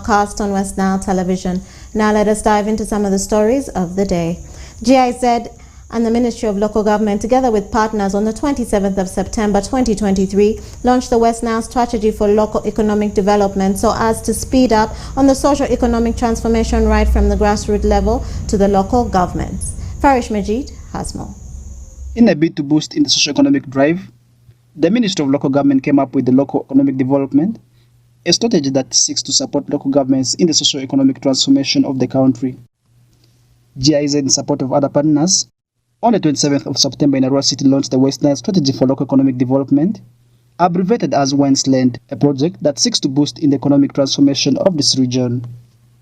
Cast on West Nile Television. Now let us dive into some of the stories of the day. GIZ and the Ministry of Local Government, together with partners, on the 27th of September 2023, launched the West Nile Strategy for Local Economic Development so as to speed up on the socio-economic transformation right from the grassroots level to the local governments. Farish Majid has more. In a bid to boost in the socio-economic drive, the Ministry of Local Government came up with the Local Economic Development, a strategy that seeks to support local governments in the socio-economic transformation of the country. GIZ, in support of other partners, on the 27th of September in Arua City, launched the West Nile Strategy for Local Economic Development, abbreviated as WENSLAND, a project that seeks to boost in the economic transformation of this region.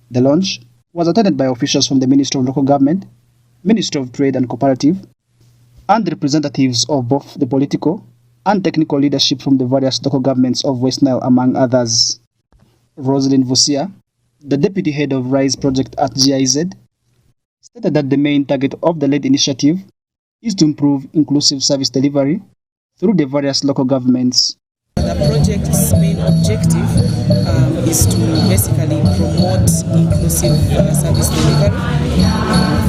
The launch was attended by officials from the Ministry of Local Government, Ministry of Trade and Cooperative, and representatives of both the political and technical leadership from the various local governments of West Nile, among others. Rosalind Vusia, the deputy head of RISE project at GIZ, stated that the main target of the lead initiative is to improve inclusive service delivery through the various local governments. The project's main objective is to basically promote inclusive service delivery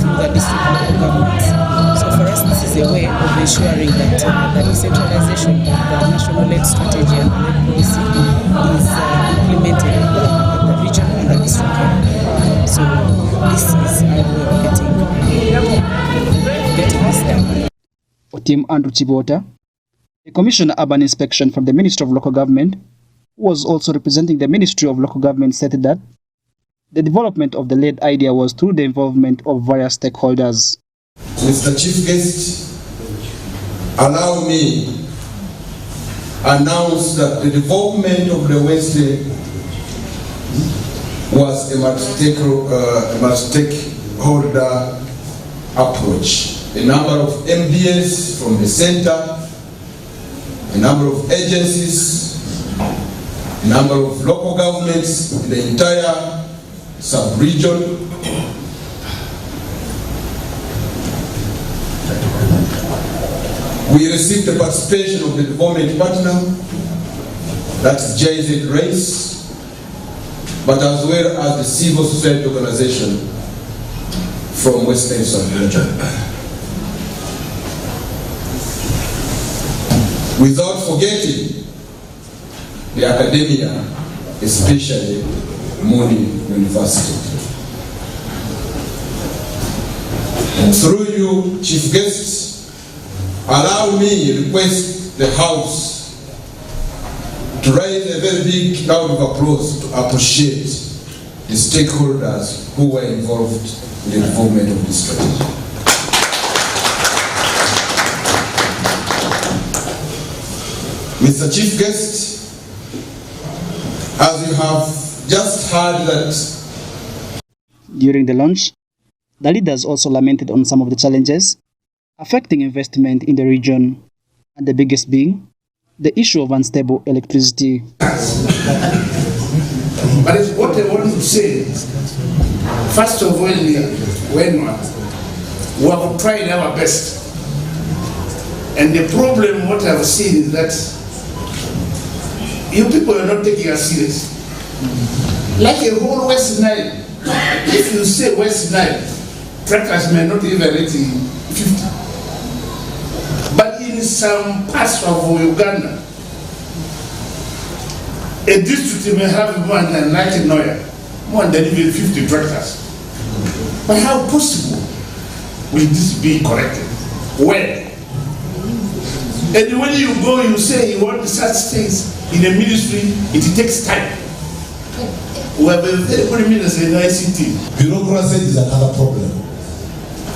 through the district local governments. So for us, this is a way of ensuring that the decentralization of the national-led strategy and led policy is implemented at the regional and the district level. So this is our way of getting this done. For Team Andrew Chibota, the Commissioner Urban Inspection from the Ministry of Local Government, who was also representing the Ministry of Local Government, stated that the development of the lead idea was through the involvement of various stakeholders. Mr. Chief Guest, allow me announce that the development of the West was a multi-stakeholder approach. A number of MBS from the center, a number of agencies, a number of local governments in the entire sub-region, we received the participation of the development partner, that's GIZ Race, but as well as the civil society organization from Western sub-region. Without forgetting the academia, especially Moody University. Through you, Chief Guests, allow me to request the House to raise a very big round of applause to appreciate the stakeholders who were involved in the development of this strategy. Mr. Chief Guest, as you have just heard that during the launch, the leaders also lamented on some of the challenges affecting investment in the region, and the biggest being the issue of unstable electricity. But what I want to say, first of all, we have tried our best. And the problem, what I've seen is that you people are not taking us serious. Like a whole West Nile, if you say West Nile, tractors may not even reach 50. But in some parts of Uganda, a district may have more than 90 Noya, more than even 50 tractors. But how possible will this be corrected? Where? And when you go, you say you want such things in a ministry, it takes time. We have a very good minister in ICT. Bureaucracy is another problem.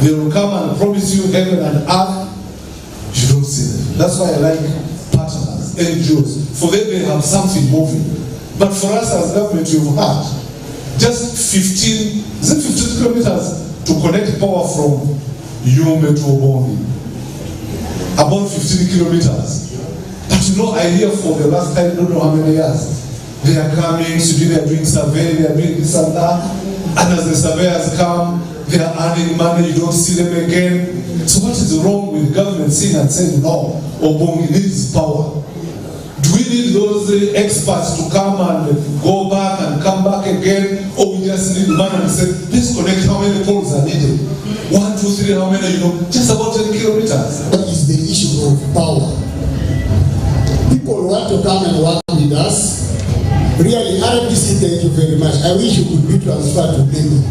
They will come and promise you heaven and earth, you don't see them. That's why I like partners, NGOs. For them, they have something moving. But for us as government, you've had just 15 kilometers to connect power from Yume to Obondi. About 15 kilometers. But no idea for the last time, don't know how many years. They are coming, they are doing survey, they are doing this and that. And as the surveyors come, they are earning money, you don't see them again. So what is wrong with government seeing and saying, no, Obongi needs power? Do we need those experts to come and go back and come back again? Or we just need man and say, let's connect how many poles are needed? 1, 2, 3, how many, just about 10 kilometers. That is the issue of power. People want to come and work with us. Really, RBC, thank you very much. I wish you could be transferred to Delhi.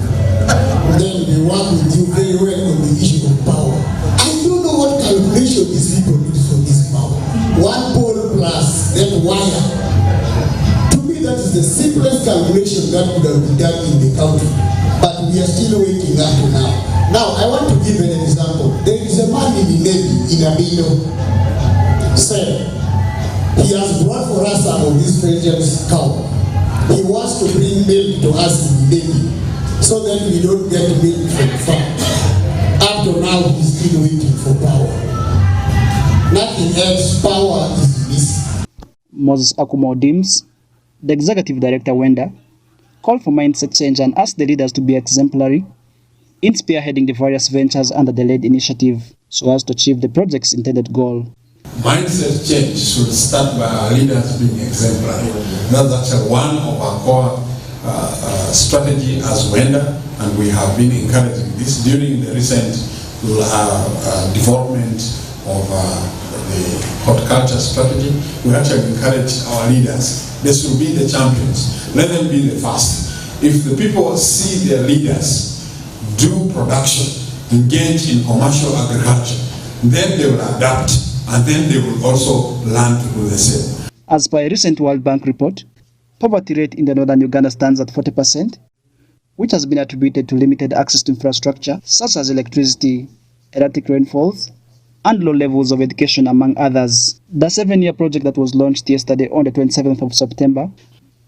Then we work with you very well on the issue of power. I don't know what calculation these people do for this power. 1 pole plus, then wire. To me, that is the simplest calculation that could have been done in the country. But we are still waiting up to now. Now, I want to give an example. There is a man in the Navy, in Abino, said, he has brought for us some of these French cow. He wants to bring milk to us in the Navy, so that we don't get milk from the farm. Up to now, he's still waiting for power. Nothing else, power is missing. Moses Akumo Dims, the executive director Wenda, called for mindset change and asked the leaders to be exemplary in spearheading the various ventures under the LED initiative so as to achieve the project's intended goal. Mindset change should start by our leaders being exemplary. That's actually one of our core strategy as Wenda, and we have been encouraging this during the recent development of the horticulture strategy. We actually encourage our leaders. They should be the champions. Let them be the first. If the people see their leaders do production, engage in commercial agriculture, then they will adapt, and then they will also learn to do the same. As per a recent World Bank report, poverty rate in the northern Uganda stands at 40%, which has been attributed to limited access to infrastructure such as electricity, erratic rainfalls, and low levels of education, among others. The 7-year project that was launched yesterday on the 27th of September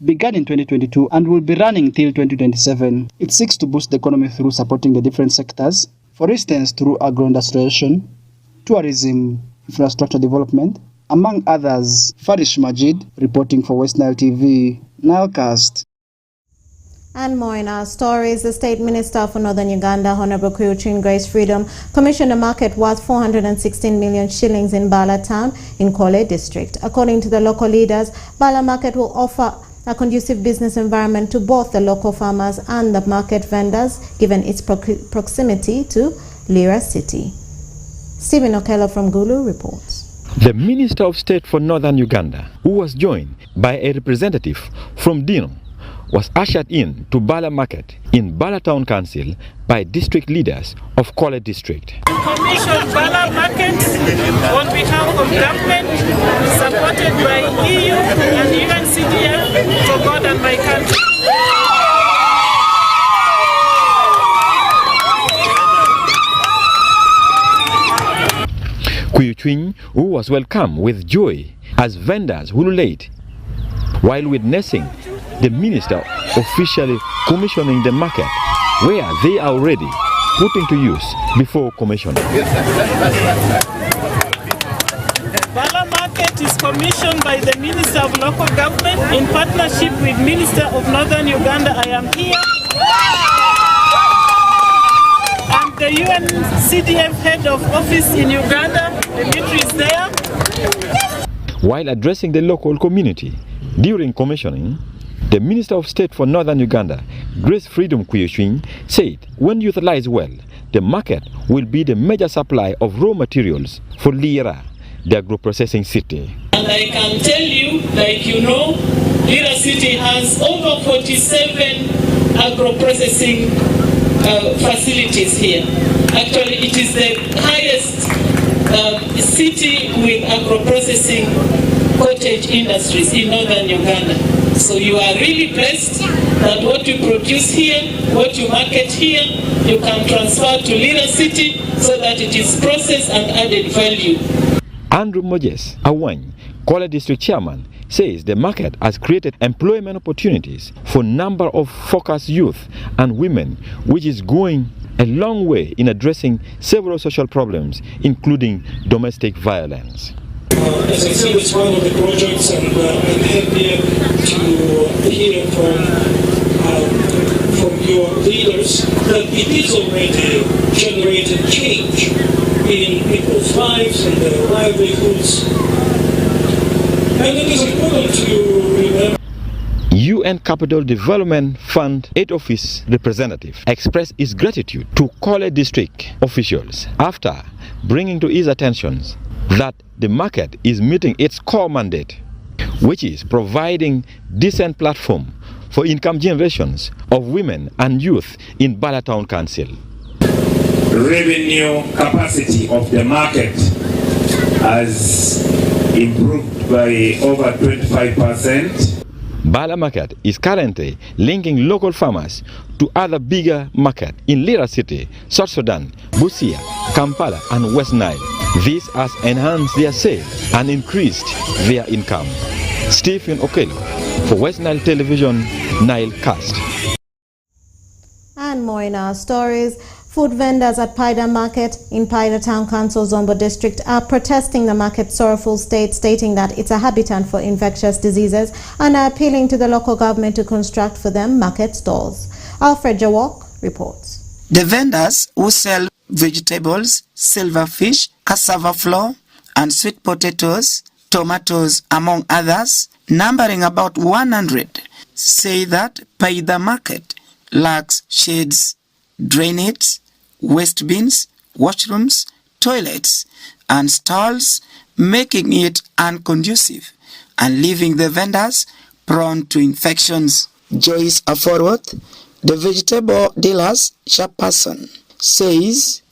began in 2022 and will be running till 2027. It seeks to boost the economy through supporting the different sectors, for instance through agro-industrialization, tourism, infrastructure development, among others. Farish Majid, reporting for West Nile TV, NILE CAST. And more in our stories. The State Minister for Northern Uganda, Honorable Kuyuchin Grace Freedom, commissioned a market worth 416 million shillings in Bala town in Kwale district. According to the local leaders, Bala market will offer a conducive business environment to both the local farmers and the market vendors, given its proximity to Lira City. Stephen Okello from Gulu reports. The Minister of State for Northern Uganda, who was joined by a representative from Dino, was ushered in to Bala Market in Bala Town Council by district leaders of Kwale District. Commissioned Bala Market on behalf of government, supported by EU and even CDF for God and my country. Kuyuchin, who was welcomed with joy as vendors ululate, while witnessing the minister officially commissioning the market, where they are already put into use before commissioning. Bala Market is commissioned by the Minister of Local Government in partnership with Minister of Northern Uganda. I am here. And the UNCDF head of office in Uganda, Dimitri, is there. While addressing the local community during commissioning, the Minister of State for Northern Uganda, Grace Freedom Kuyuchin, said when utilized well, the market will be the major supply of raw materials for Lira, the agro-processing city. And I can tell you, like you know, Lira City has over 47 agro-processing facilities here. Actually, it is the highest city with agro-processing cottage industries in northern Uganda. So you are really blessed that what you produce here, what you market here, you can transfer to Lira City so that it is processed and added value. Andrew Mojes Awany, Kwale District Chairman, says the market has created employment opportunities for a number of focused youth and women, which is going a long way in addressing several social problems, including domestic violence. As I said, it's one of the projects, and I'm happy to hear from your leaders that it is already generated change in people's lives and their livelihoods. And it is important to remember. UN Capital Development Fund Aid Office representative expressed his gratitude to Korle district officials after bringing to his attention that the market is meeting its core mandate, which is providing decent platform for income generations of women and youth in Bala Town Council. Revenue capacity of the market has improved by over 25%. Bala Market is currently linking local farmers to other bigger markets in Lira City, South Sudan, Busia, Kampala and West Nile. This has enhanced their sales and increased their income. Stephen Okelo for West Nile Television, NILE CAST. And more in our stories. Food vendors at Paida Market in Paida Town Council, Zombo District are protesting the market's sorrowful state, stating that it's a habitat for infectious diseases, and are appealing to the local government to construct for them market stalls. Alfred Jawok reports. The vendors who sell vegetables, silverfish, cassava flour, and sweet potatoes, tomatoes, among others, numbering about 100, say that Paida Market lacks shades, drainage, waste bins, washrooms, toilets, and stalls, making it unconducive and leaving the vendors prone to infections. Joyce Aforworth, the vegetable dealers chairperson, says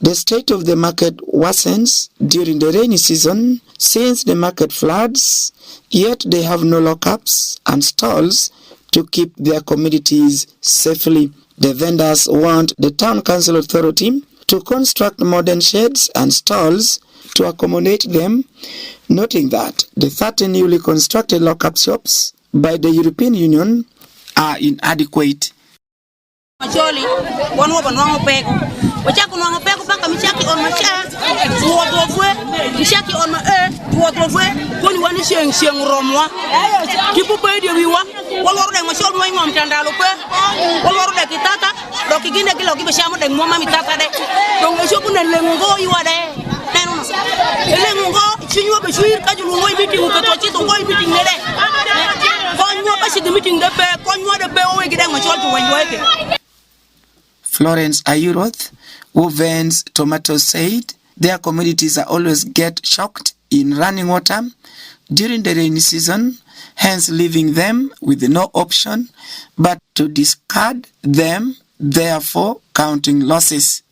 the state of the market worsens during the rainy season since the market floods, yet they have no lockups and stalls to keep their commodities safely. The vendors want the town council authority to construct modern sheds and stalls to accommodate them, noting that the 30 newly constructed lockup shops by the European Union are inadequate. Florence Ayuroth, who vends tomatoes, said their commodities are always get shocked in running water during the rainy season, hence leaving them with no option but to discard them, therefore counting losses.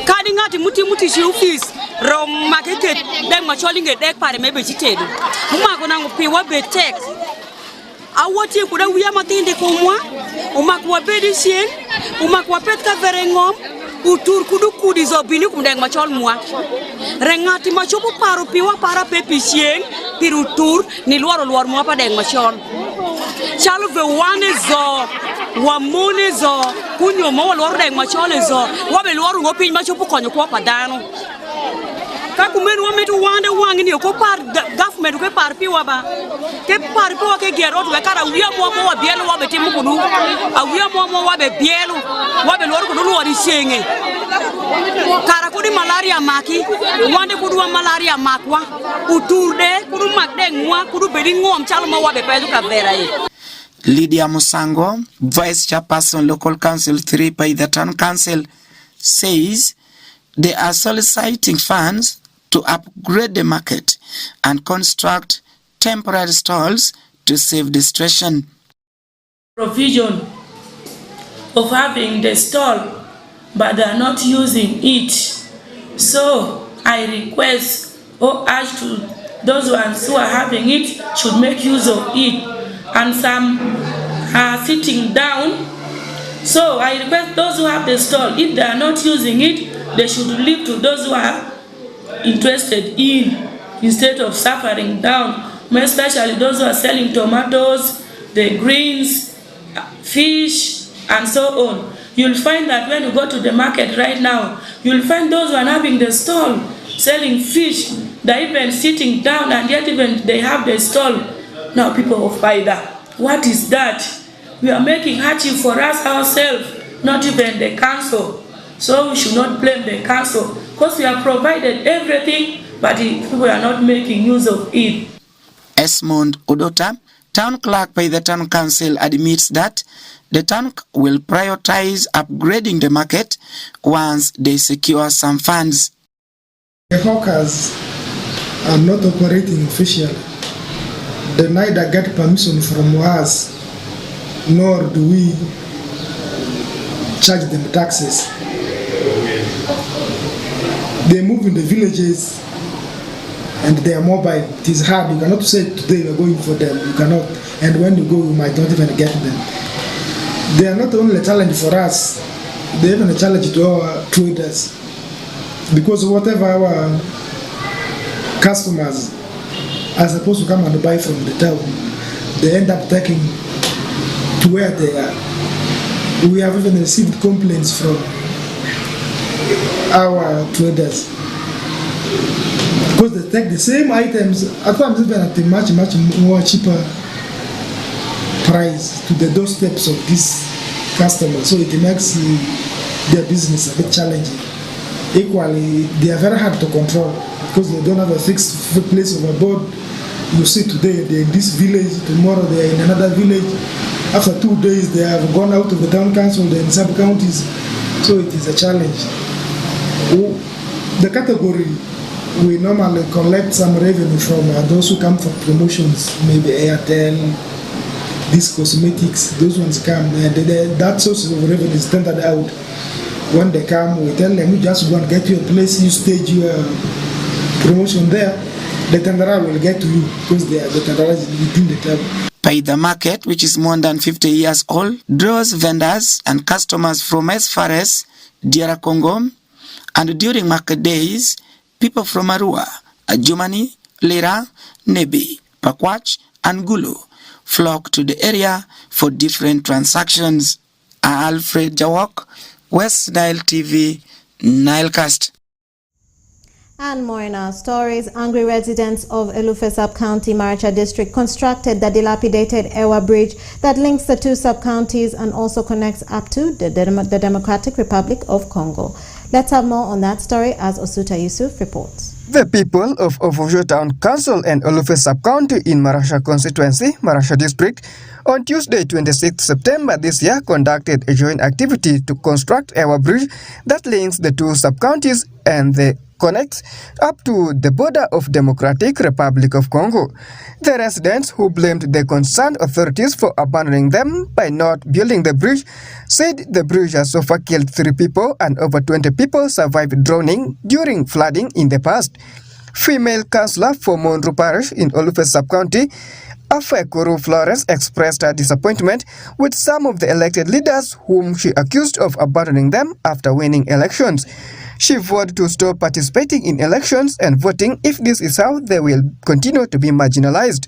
Kadingati muti shufis rom makete deng macholi ngedek pare mebe chitedu umako nangu piwa betek awoti kuda wiya matinde komwa umako bedi sien umako petka verengom utur kudu kudi zobini kumdeng machol mwa rengati machopo paro piwa para pepi sien pirutur ni luar mwa pa deng machol chalo ve wane zo wamone zo kunyo mo luar deng machol zo wabe luar ngopin machopo konyo kwa padano kakumenu wametu wande wangi ni ko par government ko par piwa ba ke par piwa ke gero to kara wiya mo wa bielu wa betimu kudu a wiya mo wa be bielu wa be luar kudu luar isenge kara kudi malaria maki wande kudu wa malaria makwa uturde kudu makde ngwa kudu bedi ngom chalo ma wa be pedu ka vera yi. Lydia Musango, Vice Chairperson Local Council 3 by the Town Council, says they are soliciting funds to upgrade the market and construct temporary stalls to save the situation. Provision of having the stall, but they are not using it. So I request or urge to those ones who are having it should make use of it. And some are sitting down. So I request those who have the stall, if they are not using it, they should leave to those who are interested in, instead of suffering down, especially those who are selling tomatoes, the greens, fish, and so on. You'll find that when you go to the market right now, you'll find those who are having the stall, selling fish, they're even sitting down, and yet even they have the stall. Now people of Paida, What is that? We are making hardship for us ourselves, not even the council. So we should not blame the council because we have provided everything, but we are not making use of it. Esmond Odota, town clerk by the town council, admits that the town will prioritize upgrading the market once they secure some funds. The hawkers are not operating officially. They neither get permission from us, nor do we charge them taxes. They move in the villages and they are mobile. It is hard. You cannot say today we are going for them. You cannot. And when you go, you might not even get them. They are not only a challenge for us, they are even a challenge to our traders. Because whatever our customers are supposed to come and buy from the town, they end up taking to where they are. We have even received complaints from our traders because they take the same items, at times even at a much more cheaper price to the doorsteps of these customers. So it makes their business a bit challenging. Equally, they are very hard to control because they don't have a fixed place of abode. You see today they're in this village, tomorrow they are in another village. After 2 days they have gone out of the town council, they're in sub-counties. So it is a challenge. The category we normally collect some revenue from are those who come for promotions, maybe Airtel, these cosmetics, those ones come, and that source of revenue is tendered out. When they come, we tell them, you just go and get your place, you stage your promotion there, the tenderer will get to you because they are the tenderers within the table. The market, which is more than 50 years old, draws vendors and customers from as far as DR Congo, and during market days, people from Arua, Adjumani, Lira, Nebi, Pakwach, and Gulu flock to the area for different transactions. Alfred Jawok, West Nile TV, Nile Cast. And more in our stories. Angry residents of Elufe Sub-County, Maracha District constructed the dilapidated Ewa Bridge that links the two sub-counties and also connects up to the Democratic Republic of Congo. Let's have more on that story as Osuta Yusuf reports. The people of Ofojo Town Council and Elufe Sub-County in Maracha Constituency, Maracha District, on Tuesday, 26 September this year, conducted a joint activity to construct Ewa Bridge that links the two sub-counties and the connects up to the border of Democratic Republic of Congo. The residents, who blamed the concerned authorities for abandoning them by not building the bridge, said the bridge has so far killed 3 people and over 20 people survived drowning during flooding in the past. Female councillor for Monru Parish in Elufe Sub-County, Afekuru Flores, expressed her disappointment with some of the elected leaders whom she accused of abandoning them after winning elections. She vowed to stop participating in elections and voting if this is how they will continue to be marginalized.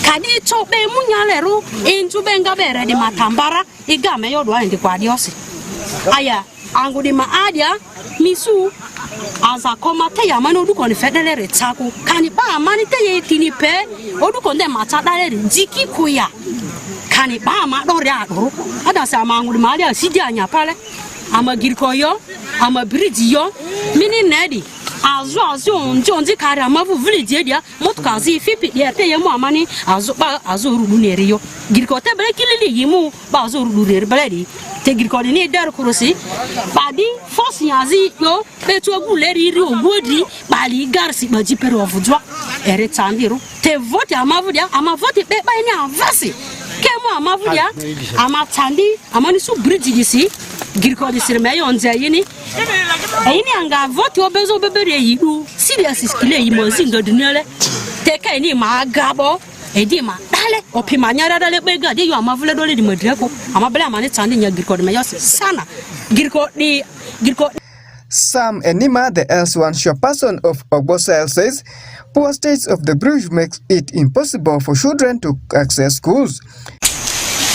Kadi chope munyaleru intu benga bere di matambara igame yodwa ndi kwa diosi aya angu di maadia misu aza koma te ya manu du kon federere tsaku kani ba mani te ye tinipe odu kon de matadare jiki kuya kani ba ma do ria do ada sa mangu di maadia sidia pale ama girkoyo ama bridge mini nedi azu njonzi kara mavu village dia motkazi fipi dia te yemu amani azu rudu neriyo girkote bele kilili yimu ba azu rudu ner beledi te girkode ni der kurosi badi force yazi yo betu oguleri ri ogodi bali garsi baji pero ofujwa ere tsandiru te vote amavu dia ama vote be ba ni avasi kemo amavu dia ama tsandi amani su bridge disi girkode sirmeyo onzayini ayini anga vote obezo bebere yidu serious iskile yimonzinga dunele teka ni magabo edima dale opimanya dale bega de yo amavule dole di madreko amabele amane tsandi nya girkode meyo sana girko Sam Enima, the L1 chairperson of Ogbosel, says poor state of the bridge makes it impossible for children to access schools.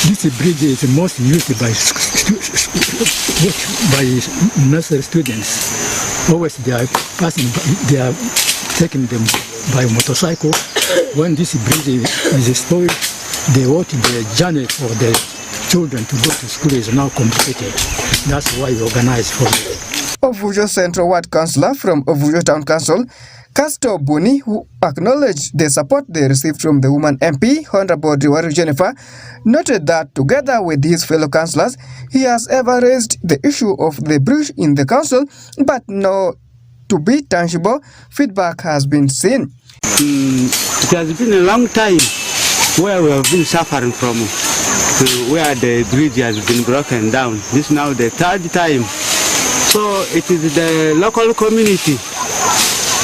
This bridge is most used by nursery students. Always they are taking them by motorcycle. When this bridge is spoiled, the journey for the children to go to school is now complicated. That's why we organize for it. Ovujo Central Ward Councillor from Ovujo Town Council, Castor Buni, who acknowledged the support they received from the woman MP, Honorable Diwaru Jennifer, noted that together with his fellow councillors, he has ever raised the issue of the bridge in the council, but no to be tangible feedback has been seen. It has been a long time where we have been suffering from where the bridge has been broken down. This is now the third time. So it is the local community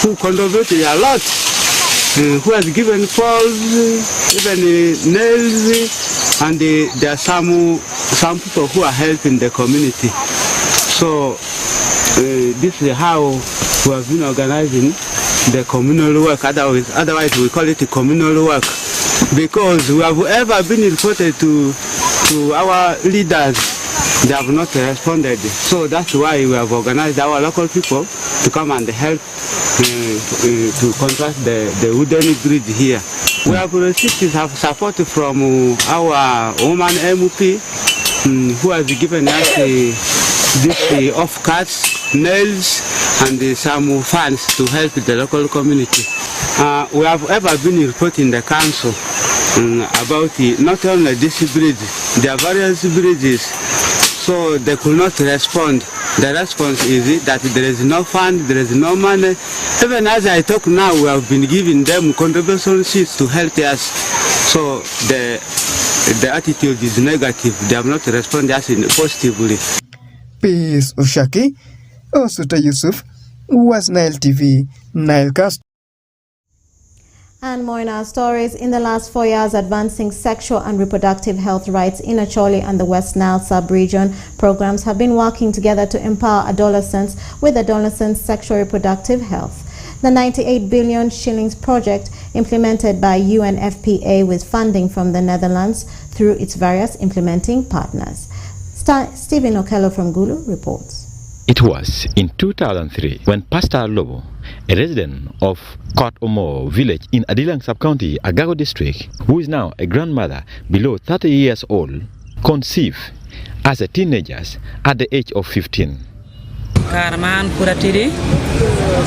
who contributed a lot, who has given poles, even nails, and there are some people who are helping the community. So this is how we have been organizing the communal work. Otherwise we call it a communal work, because we have ever been reported to our leaders. They have not responded. So that's why we have organized our local people to come and help to construct the wooden bridge here. We have received support from our woman MP, who has given us this off-cuts, nails, and some funds to help the local community. We have ever been reporting the council about not only this bridge, there are various bridges, so they could not respond. The response is that there is no fund, there is no money. Even as I talk now, we have been giving them contribution sheets to help us. So the attitude is negative. They have not responded us positively. Peace Oshaki, Osuta Yusuf, was Nile TV, Nile Cast. And more in our stories. In the last 4 years, advancing sexual and reproductive health rights in Acholi and the West Nile sub-region programs have been working together to empower adolescents with adolescent sexual reproductive health. The 98 billion shillings project, implemented by UNFPA with funding from the Netherlands through its various implementing partners. Stephen Okello from Gulu reports. It was in 2003 when Pastor Lobo, a resident of Kot Omo village in Adilang sub-county, Agago district, who is now a grandmother below 30 years old, conceived as a teenager at the age of 15. Karaman kuratiri,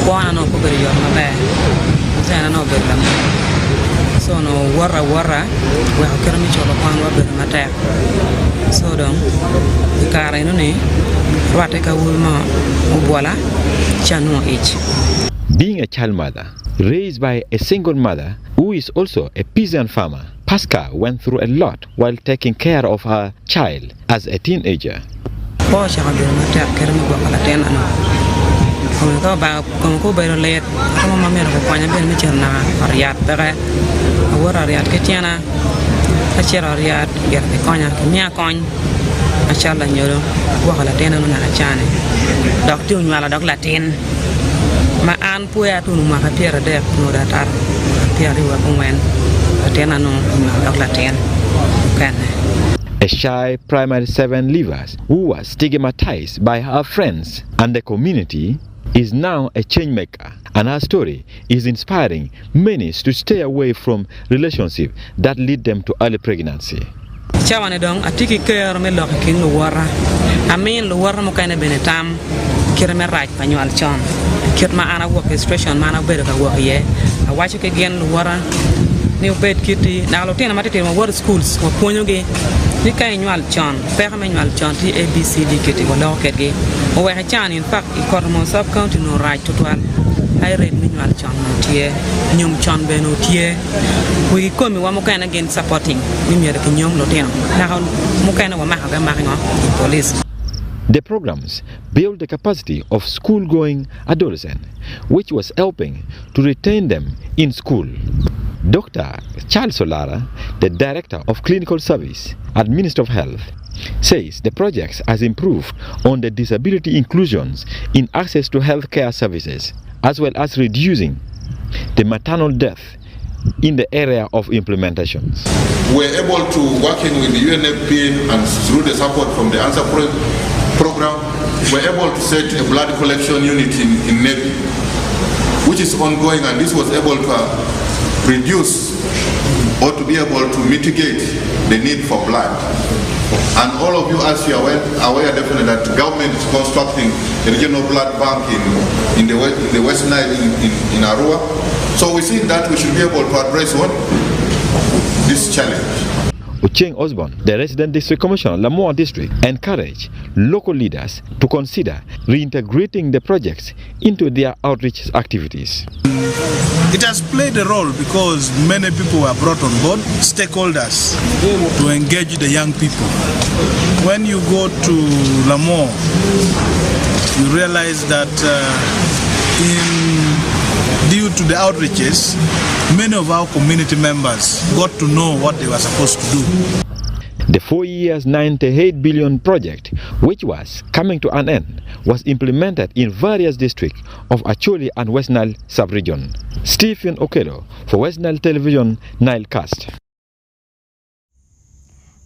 wana no kuberi yor na be, zena no berlam. So no wara we hakera mi cholo kwan wa ber mata. So dong, kara ino ni, wate ka wulma ubwala chanu age. Being a child mother, raised by a single mother who is also a peasant farmer, Pascal went through a lot while taking care of her child as a teenager. Ma an puya tu ma ka piera de no da tar piera wa kwen atena no ma dok la ten kan. A shy primary 7 leaver who was stigmatized by her friends and the community is now a change maker, and her story is inspiring many to stay away from relationships that lead them to early pregnancy. Chawane dong atiki ker me lo king lo wara amin lo wara mo kana benetam kirme right panyal chon kirma ana work expression mana bedo ka work ye a wacho ke gen lo wara ni obed kiti na lo tena matete mo wara schools mo ponyo ge ni kay nyal chon pe ka nyal chon ti abcd kiti wala ke ge o wa chan in fact I kormo sub county no right total I read manual chon no tie nyum chon be no tie we komi wa mo kana again supporting mi mi ke nyum lo tena na mo kana wa ma ga ma ngo police. The programs build the capacity of school-going adolescents, which was helping to retain them in school. Dr. Charles Solara, the Director of Clinical Service at Ministry of Health, says the project has improved on the disability inclusions in access to healthcare services, as well as reducing the maternal death in the area of implementations. We're able to, working with the UNFPA and through the support from the ANSWER program, we're able to set a blood collection unit in Navy, which is ongoing, and this was able to reduce or to be able to mitigate the need for blood. And all of you, as you are aware definitely that the government is constructing a regional blood bank in the West Nile in Arua. So we see that we should be able to address this challenge. Ucheng Osborne, the resident district commissioner, Lamoa district, encouraged local leaders to consider reintegrating the projects into their outreach activities. It has played a role because many people were brought on board, stakeholders, to engage the young people. When you go to Lamoa, you realize that due to the outreaches, many of our community members got to know what they were supposed to do. The 4 years 98 billion project, which was coming to an end, was implemented in various districts of Acholi and West Nile sub-region. Stephen Okedo for West Nile Television, Nile Cast.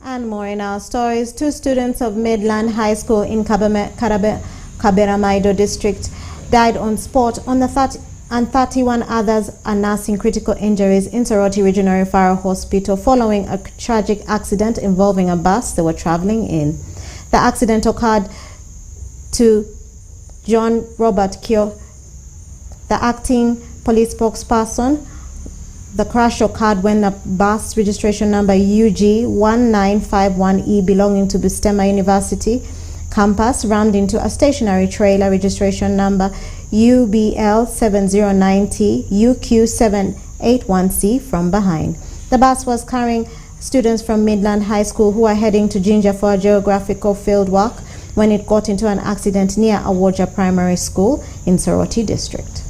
And more in our stories. 2 students of Midland High School in Kaberamaido district died on spot on the 31 others are nursing critical injuries in Soroti Regional Referral Hospital following a tragic accident involving a bus they were traveling in. The accident occurred to John Robert Kyo, the acting police spokesperson. The crash occurred when a bus registration number UG1951E belonging to Bustema University campus rammed into a stationary trailer registration number UBL7090 UQ781C from behind. The bus was carrying students from Midland High School who were heading to Jinja for a geographical field work when it got into an accident near Awoja Primary School in Soroti district.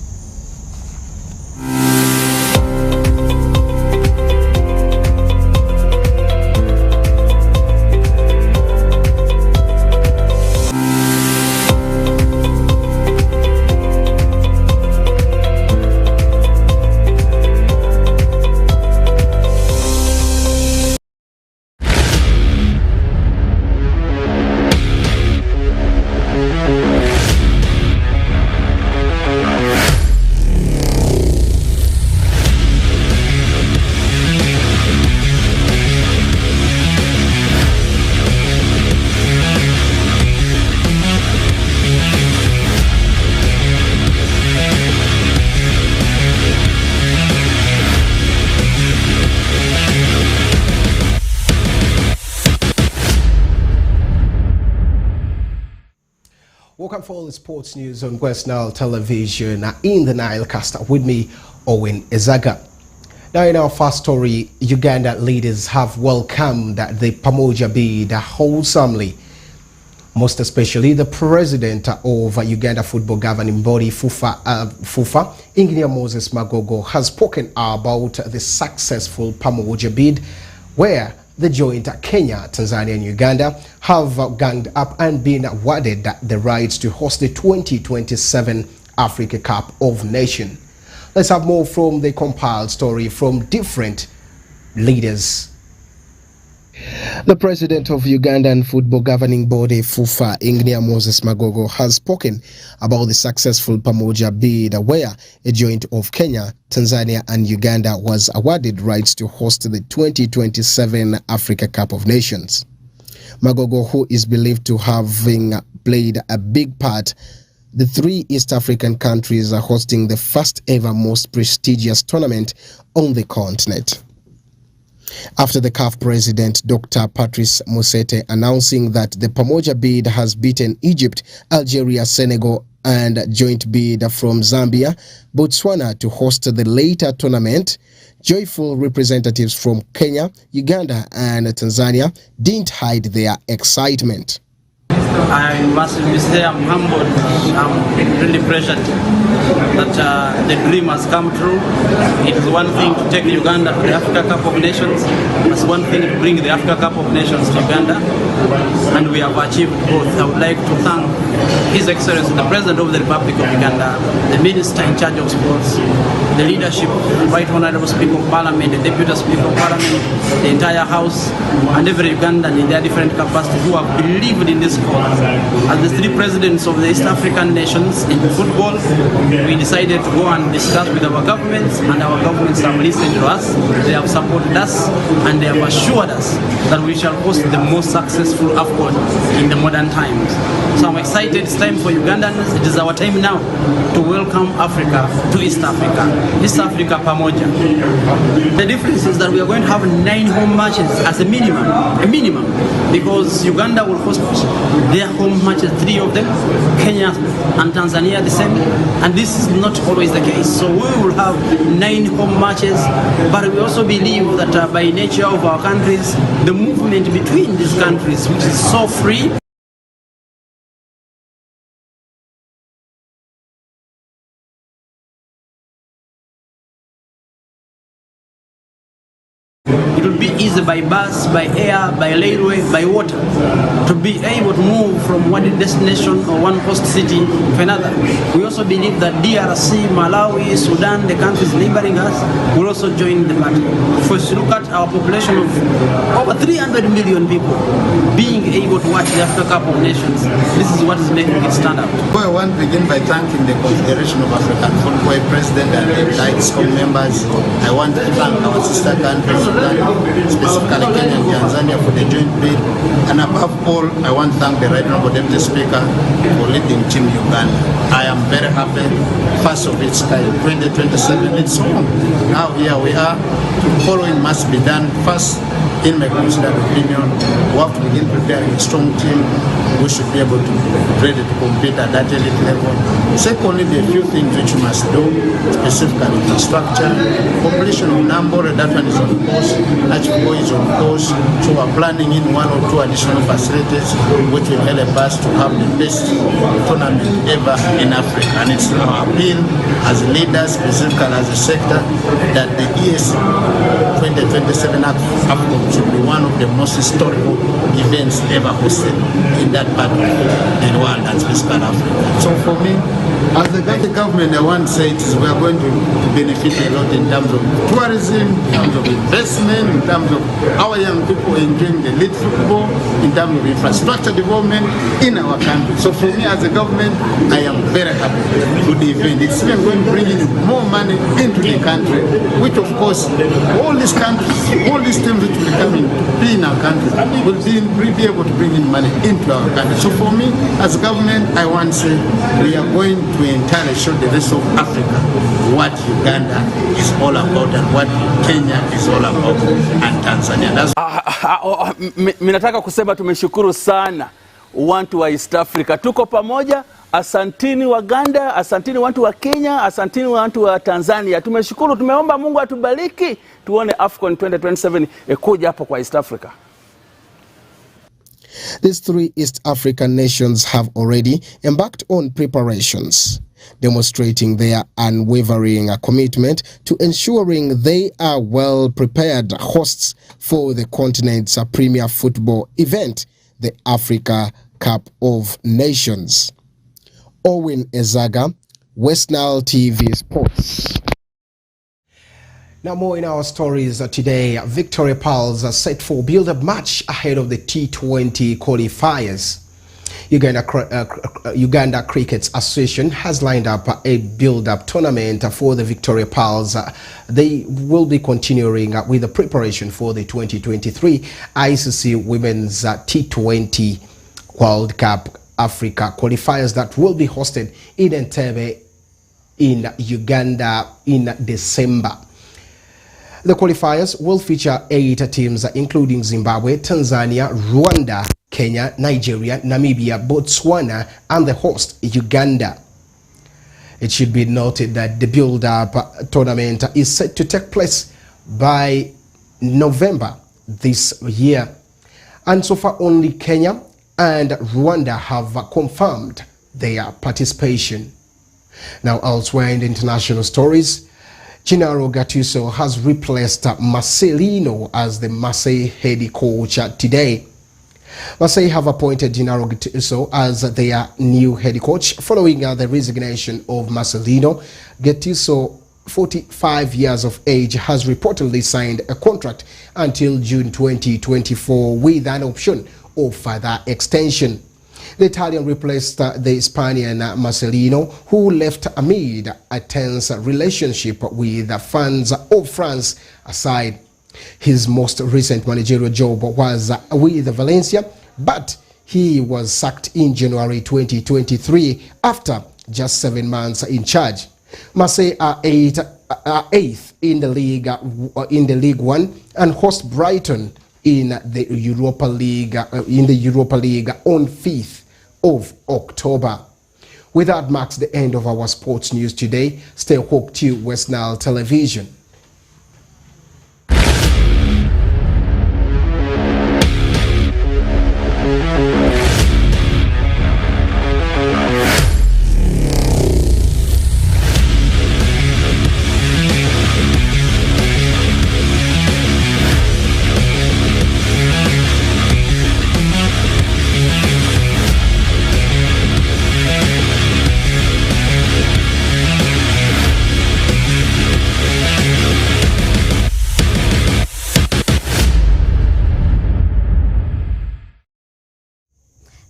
Welcome for all the sports news on West Nile Television in the Nile Cast. With me, Owen Ezaga. Now in our first story, Uganda leaders have welcomed the Pamoja bid wholesomely. Most especially the president of Uganda football governing body, FUFA, Engineer Moses Magogo, has spoken about the successful Pamoja bid, where the joint Kenya, Tanzania and Uganda have ganged up and been awarded the rights to host the 2027 Africa Cup of Nations. Let's have more from the compiled story from different leaders. The president of Ugandan football governing body, FUFA, Engineer Moses Magogo, has spoken about the successful Pamoja bid, where a joint of Kenya, Tanzania and Uganda was awarded rights to host the 2027 Africa Cup of Nations. Magogo, who is believed to having played a big part, the 3 East African countries are hosting the first ever most prestigious tournament on the continent. After the CAF president, Dr. Patrice Musete, announcing that the Pamoja bid has beaten Egypt, Algeria, Senegal, and joint bid from Zambia, Botswana to host the later tournament, joyful representatives from Kenya, Uganda, and Tanzania didn't hide their excitement. I must say I'm humbled. I'm really pressured that the dream has come true. It is one thing to take Uganda to the Africa Cup of Nations. It's one thing to bring the Africa Cup of Nations to Uganda, and we have achieved both. I would like to thank His Excellency, the President of the Republic of Uganda, the Minister in charge of sports, the leadership, Right Honorable Speaker of Parliament, the Deputy Speaker of Parliament, the entire House, and every Ugandan in their different capacities who have believed in this cause. As the three presidents of the East African nations in football, we decided to go and discuss with our governments, and our governments have listened to us. They have supported us, and they have assured us that we shall host the most successful AFCON in the modern times. So I'm excited. It's time for Ugandans. It is our time now to welcome Africa to East Africa. East Africa pamoja. The difference is that we are going to have 9 home matches as a minimum, because Uganda will host their home matches, 3 of them, Kenya and Tanzania the same, and this is not always the case. So we will have 9 home matches, but we also believe that by nature of our countries, the movement between these countries, which is so free, it will be easy by bus, by air, by railway, by water, to be able to move from one destination or one host city to another. We also believe that DRC, Malawi, Sudan, the countries neighboring us, will also join the party. First, look at our population of over 300 million people being able to watch the Africa Cup of Nations. This is what is making it stand out. I want to begin by thanking the Confederation of African Football President and the ITSCOM members. I want to thank our sister countries, specifically Kenya and Tanzania, for the joint bid. And above all, I want to thank the Right Honorable Deputy Speaker for leading Team Uganda. I am very happy. First of its kind, 2027, it's home. Now here we are. Following must be done. First, in my considered opinion, we have to begin preparing a strong team. We should be able to ready to compete at that elite level. Secondly, there are a few things which we must do, specifically infrastructure, completion of number, that one is on course, National is on course, so we're planning in 1 or 2 additional facilities which will help us to have the best tournament ever in Africa. And it's our appeal as leaders, specifically as a sector, that the ES 2027 AFCON should be one of the most historical events ever hosted in that part of the world, and specifically Africa. So for me, as the government, I want to say we are going to benefit a lot in terms of tourism, in terms of investment, in terms of our young people enjoying the elite football, in terms of infrastructure development in our country. So for me as a government, I am very happy with the event. It's even going to bring in more money into the country, which of course, all these countries, all these teams which will come in, be in our country, will be able to bring in money into our country. So for me, as a government, I want to say we are going to entirely show the rest of Africa what Uganda is all about and what Kenya is all about and Tanzania. That's Minataka kusema tumeshukuru sana watu wa East Africa. Tuko pamoja. Asantini Waganda, asantini watu wa Kenya, asantini watu wa Tanzania. Tumeshukuru, tumeomba Mungu atubariki tuone AFCON 2027 kuja hapo kwa East Africa. These 3 East African nations have already embarked on preparations, demonstrating their unwavering commitment to ensuring they are well-prepared hosts for the continent's premier football event, the Africa Cup of Nations. Owen Ezaga, West Nile TV Sports. Now more in our stories today. Victoria Pearls are set for build-up match ahead of the T20 qualifiers. Uganda Cricket Association has lined up a build-up tournament for the Victoria Pearls. They will be continuing with the preparation for the 2023 ICC Women's T20 World Cup Africa qualifiers that will be hosted in Entebbe in Uganda in December. The qualifiers will feature 8 teams including Zimbabwe, Tanzania, Rwanda, Kenya, Nigeria, Namibia, Botswana and the host Uganda. It should be noted that the build-up tournament is set to take place by November this year. And so far only Kenya and Rwanda have confirmed their participation. Now, elsewhere in the international stories, Gennaro Gattuso has replaced Marcelino as the Marseille head coach today. Marseille have appointed Gennaro Gattuso as their new head coach following the resignation of Marcelino. Gattuso, 45 years of age, has reportedly signed a contract until June 2024 with an option of further extension. The Italian replaced the Spaniard Marcelino, who left amid a tense relationship with the fans of France aside. His most recent managerial job was with Valencia, but he was sacked in January 2023 after just 7 months in charge. Marseille are eighth in the League One and host Brighton in the Europa League on 5th of October. With that marks the end of our sports news today. Stay hooked to West Nile Television.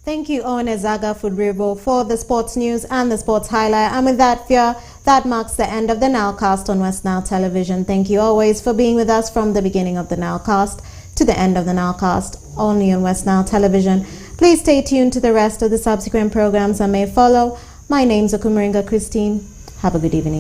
Thank you, Owen Ezaga Fudribo, for the sports news and the sports highlight. And with that, that marks the end of the NILE Cast on West Nile Television. Thank you always for being with us from the beginning of the NILE Cast to the end of the NILE Cast, only on West Nile Television. Please stay tuned to the rest of the subsequent programs that may follow. My name's Okumaringa Christine. Have a good evening.